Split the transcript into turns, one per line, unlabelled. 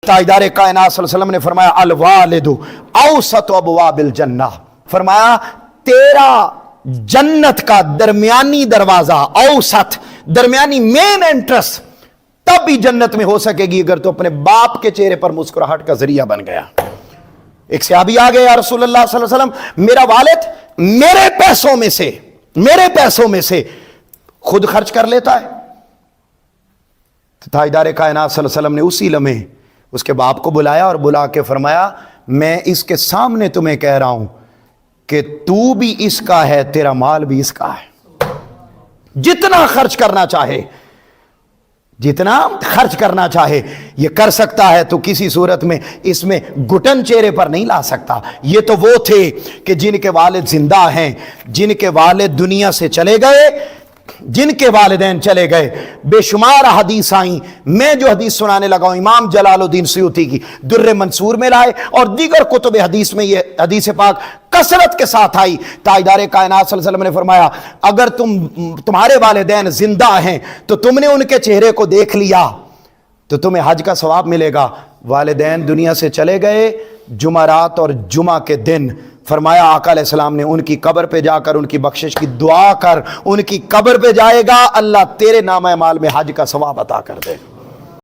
تاجدار کائنات صلی اللہ علیہ وسلم نے فرمایا الوالد اوسط ابواب الجنہ، فرمایا تیرا جنت کا درمیانی دروازہ، اوسط درمیانی مین انٹرس تب بھی جنت میں ہو سکے گی اگر تو اپنے باپ کے چہرے پر مسکراہٹ کا ذریعہ بن گیا۔ ایک صحابی آ گئے، یا رسول اللہ صلی اللہ علیہ وسلم میرا والد میرے پیسوں میں سے خود خرچ کر لیتا ہے۔ تاجدار کائنات صلی اللہ علیہ وسلم نے اسی لمحے اس کے باپ کو بلایا اور بلا کے فرمایا میں اس کے سامنے تمہیں کہہ رہا ہوں کہ تو بھی اس کا ہے، تیرا مال بھی اس کا ہے، جتنا خرچ کرنا چاہے یہ کر سکتا ہے، تو کسی صورت میں اس میں گھٹن چہرے پر نہیں لا سکتا۔ یہ تو وہ تھے کہ جن کے والد زندہ ہیں، جن کے والد دنیا سے چلے گئے، جن کے والدین چلے گئے، بے شمار حدیث آئیں۔ میں جو حدیث سنانے لگا ہوں امام جلال الدین سیوطی کی در منصور میں لائے، اور دیگر کتب حدیث میں یہ حدیث پاک کثرت کے ساتھ آئی۔ تاجدار کائنات صلی اللہ علیہ وسلم نے فرمایا اگر تمہارے والدین زندہ ہیں تو تم نے ان کے چہرے کو دیکھ لیا تو تمہیں حج کا ثواب ملے گا۔ والدین دنیا سے چلے گئے جمعرات اور جمعہ کے دن، فرمایا آقا علیہ السلام نے ان کی قبر پہ جا کر ان کی بخشش کی دعا کر، ان کی قبر پہ جائے گا، اللہ تیرے نامہ اعمال میں حج کا ثواب عطا کر دے۔